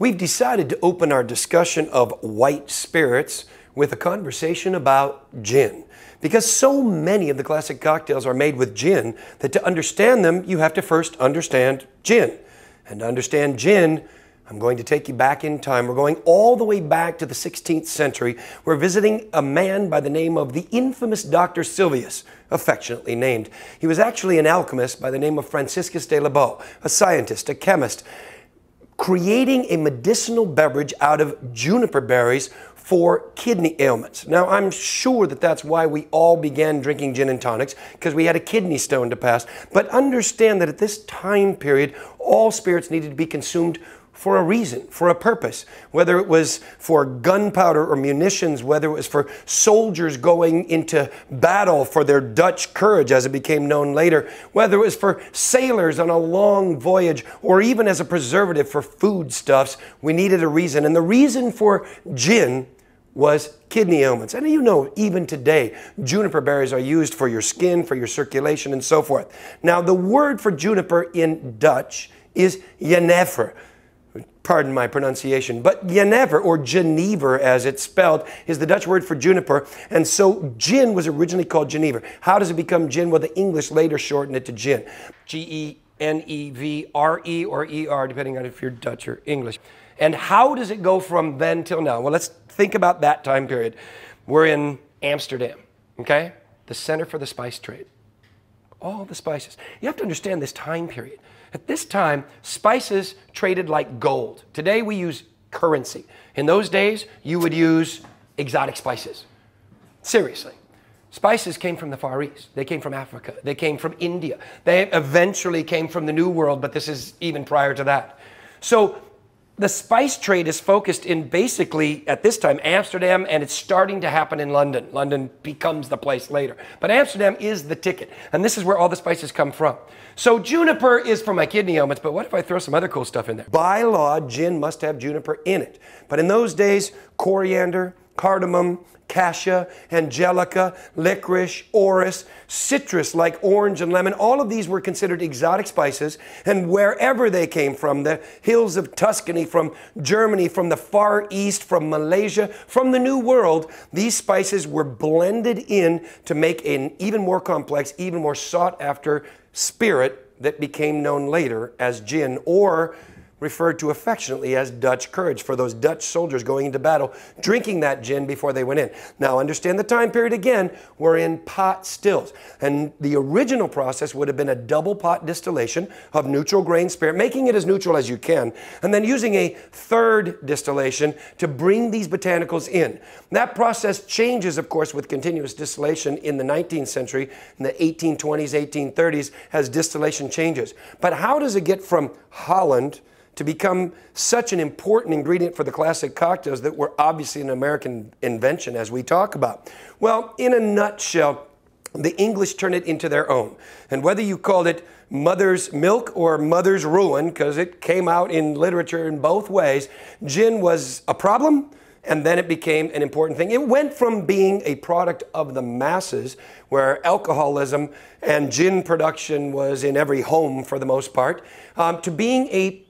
We've decided to open our discussion of white spirits with a conversation about gin. Because so many of the classic cocktails are made with gin that to understand them, you have to first understand gin. And to understand gin, I'm going to take you back in time. We're going all the way back to the 16th century. We're visiting a man by the name of the infamous Dr. Sylvius, affectionately named. He was actually an alchemist by the name of Franciscus de Laboe, a scientist, a chemist, creating a medicinal beverage out of juniper berries for kidney ailments. Now, I'm sure that that's why we all began drinking gin and tonics, because we had a kidney stone to pass. But understand that at this time period, all spirits needed to be consumed for a reason, for a purpose, whether it was for gunpowder or munitions, whether it was for soldiers going into battle for their Dutch courage, as it became known later, whether it was for sailors on a long voyage, or even as a preservative for foodstuffs, we needed a reason. And the reason for gin was kidney ailments. And you know, even today, juniper berries are used for your skin, for your circulation, and so forth. Now, the word for juniper in Dutch is jenever. Pardon my pronunciation, but jenever, or Genever as it's spelled, is the Dutch word for juniper. And so gin was originally called Genever. How does it become gin? Well, the English later shortened it to gin. G-E-N-E-V-R-E or E-R, depending on if you're Dutch or English. And how does it go from then till now? Well, let's think about that time period. We're in Amsterdam, okay? The center for the spice trade. All the spices. You have to understand this time period. At this time, spices traded like gold. Today we use currency. In those days, you would use exotic spices. Seriously. Spices came from the Far East. They came from Africa. They came from India. They eventually came from the New World, but this is even prior to that. So the spice trade is focused in basically, at this time, Amsterdam, and it's starting to happen in London. London becomes the place later. But Amsterdam is the ticket, and this is where all the spices come from. So juniper is for my kidney ailments, but what if I throw some other cool stuff in there? By law, gin must have juniper in it. But in those days, coriander, cardamom, cassia, angelica, licorice, orris, citrus like orange and lemon, all of these were considered exotic spices, and wherever they came from, the hills of Tuscany, from Germany, from the Far East, from Malaysia, from the New World, these spices were blended in to make an even more complex, even more sought after spirit that became known later as gin, or referred to affectionately as Dutch courage, for those Dutch soldiers going into battle, drinking that gin before they went in. Now, understand the time period again, we're in pot stills. And the original process would have been a double pot distillation of neutral grain spirit, making it as neutral as you can, and then using a third distillation to bring these botanicals in. That process changes, of course, with continuous distillation in the 19th century, in the 1820s, 1830s, as distillation changes. But how does it get from Holland to become such an important ingredient for the classic cocktails that were obviously an American invention, as we talk about? Well, in a nutshell, the English turned it into their own. And whether you called it mother's milk or mother's ruin, because it came out in literature in both ways, gin was a problem, and then it became an important thing. It went from being a product of the masses, where alcoholism and gin production was in every home for the most part, to being a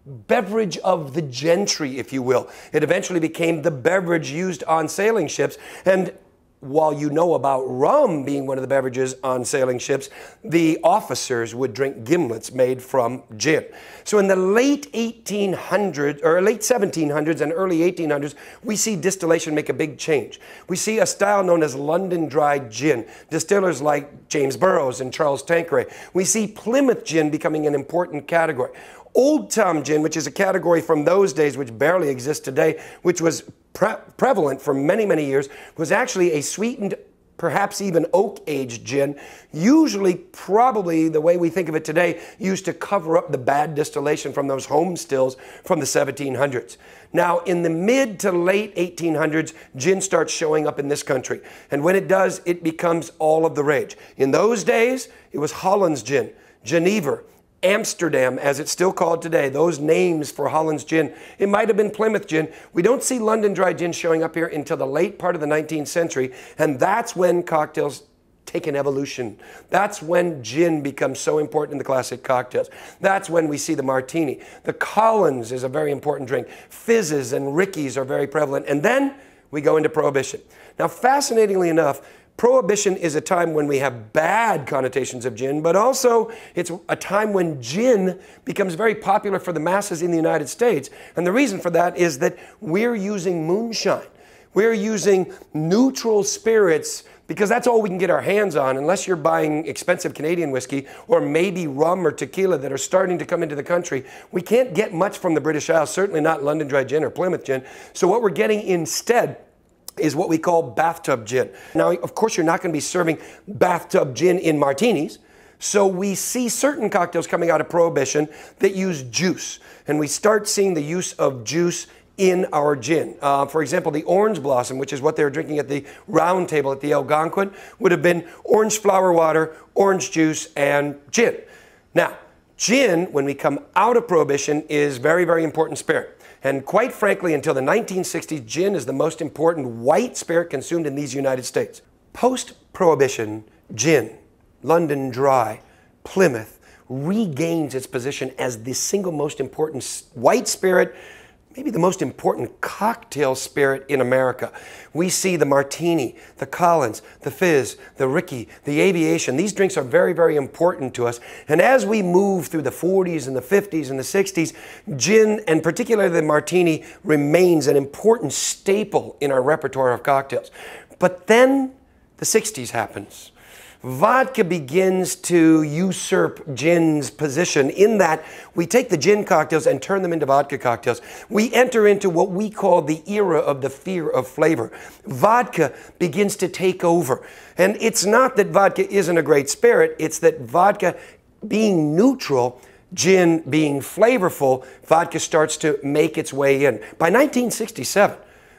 beverage of the gentry, if you will. It eventually became the beverage used on sailing ships. And while you know about rum being one of the beverages on sailing ships, the officers would drink gimlets made from gin. So in the late 1800s, or late 1700s and early 1800s, we see distillation make a big change. We see a style known as London dry gin. Distillers like James Burroughs and Charles Tanqueray. We see Plymouth gin becoming an important category. Old Tom gin, which is a category from those days which barely exists today, which was prevalent for many, many years, was actually a sweetened, perhaps even oak-aged gin, usually, probably the way we think of it today, used to cover up the bad distillation from those home stills from the 1700s. Now, in the mid to late 1800s, gin starts showing up in this country. And when it does, it becomes all of the rage. In those days, it was Holland's gin, Genever, Amsterdam, as it's still called today, those names for Holland's gin. It might have been Plymouth gin. We don't see London dry gin showing up here until the late part of the 19th century, and that's when cocktails take an evolution. That's when gin becomes so important in the classic cocktails. That's when we see the martini. The Collins is a very important drink. Fizzes and Rickeys are very prevalent. And then we go into Prohibition. Now, fascinatingly enough, Prohibition is a time when we have bad connotations of gin, but also it's a time when gin becomes very popular for the masses in the United States. And the reason for that is that we're using moonshine. We're using neutral spirits because that's all we can get our hands on, unless you're buying expensive Canadian whiskey or maybe rum or tequila that are starting to come into the country. We can't get much from the British Isles, certainly not London Dry Gin or Plymouth Gin. So what we're getting instead is what we call bathtub gin. Now, of course, you're not going to be serving bathtub gin in martinis. So we see certain cocktails coming out of Prohibition that use juice. And we start seeing the use of juice in our gin. For example, the orange blossom, which is what they were drinking at the round table at the Algonquin, would have been orange flower water, orange juice, and gin. Now, gin, when we come out of Prohibition, is very, very important spirit. And quite frankly, until the 1960s, gin is the most important white spirit consumed in these United States. Post-Prohibition, gin, London Dry, Plymouth, regains its position as the single most important white spirit, maybe the most important cocktail spirit in America. We see the martini, the Collins, the fizz, the Rickey, the aviation. These drinks are very, very important to us. And as we move through the 40s and the 50s and the 60s, gin, and particularly the martini, remains an important staple in our repertoire of cocktails. But then the 60s happens. Vodka begins to usurp gin's position in that we take the gin cocktails and turn them into vodka cocktails. We enter into what we call the era of the fear of flavor. Vodka begins to take over. And it's not that vodka isn't a great spirit, it's that vodka being neutral, gin being flavorful, vodka starts to make its way in. By 1967,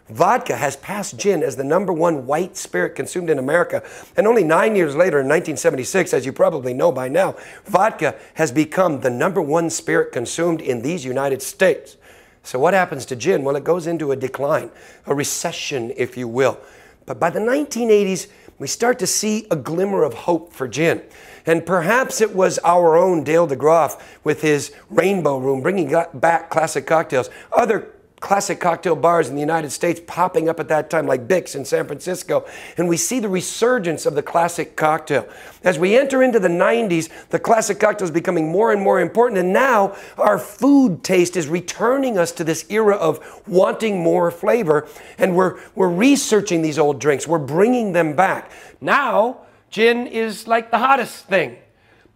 vodka has passed gin as the #1 white spirit consumed in America. And only 9 years later, in 1976, as you probably know by now, vodka has become the #1 spirit consumed in these United States. So what happens to gin? Well, it goes into a decline, a recession, if you will. But by the 1980s, we start to see a glimmer of hope for gin. And perhaps it was our own Dale DeGroff with his Rainbow Room, bringing back classic cocktails. Other classic cocktail bars in the United States popping up at that time, like Bick's in San Francisco. And we see the resurgence of the classic cocktail. As we enter into the 90s, the classic cocktail is becoming more and more important. And now our food taste is returning us to this era of wanting more flavor. And we're researching these old drinks. We're bringing them back. Now, gin is like the hottest thing.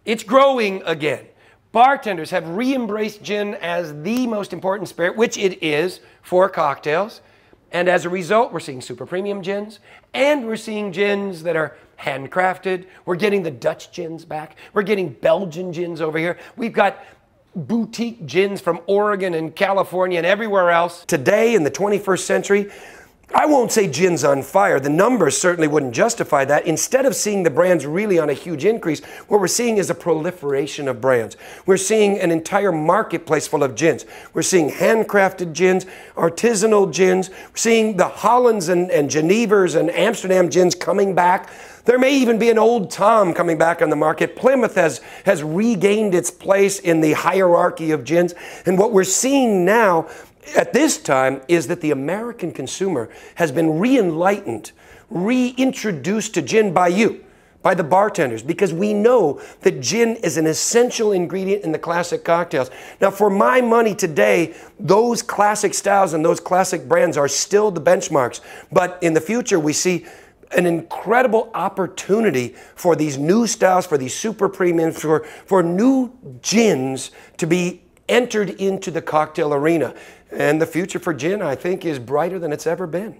It's growing again. Bartenders have re-embraced gin as the most important spirit, which it is for cocktails. And as a result, we're seeing super premium gins, and we're seeing gins that are handcrafted. We're getting the Dutch gins back. We're getting Belgian gins over here. We've got boutique gins from Oregon and California and everywhere else. Today, in the 21st century, I won't say gin's on fire. The numbers certainly wouldn't justify that. Instead of seeing the brands really on a huge increase, what we're seeing is a proliferation of brands. We're seeing an entire marketplace full of gins. We're seeing handcrafted gins, artisanal gins. We're seeing the Hollands and Genevers and Amsterdam gins coming back. There may even be an Old Tom coming back on the market. Plymouth has regained its place in the hierarchy of gins. And what we're seeing now at this time is that the American consumer has been re-enlightened, reintroduced to gin by you, by the bartenders, because we know that gin is an essential ingredient in the classic cocktails. Now, for my money today, those classic styles and those classic brands are still the benchmarks. But in the future, we see an incredible opportunity for these new styles, for these super premiums, for new gins to be entered into the cocktail arena. And the future for gin, I think, is brighter than it's ever been.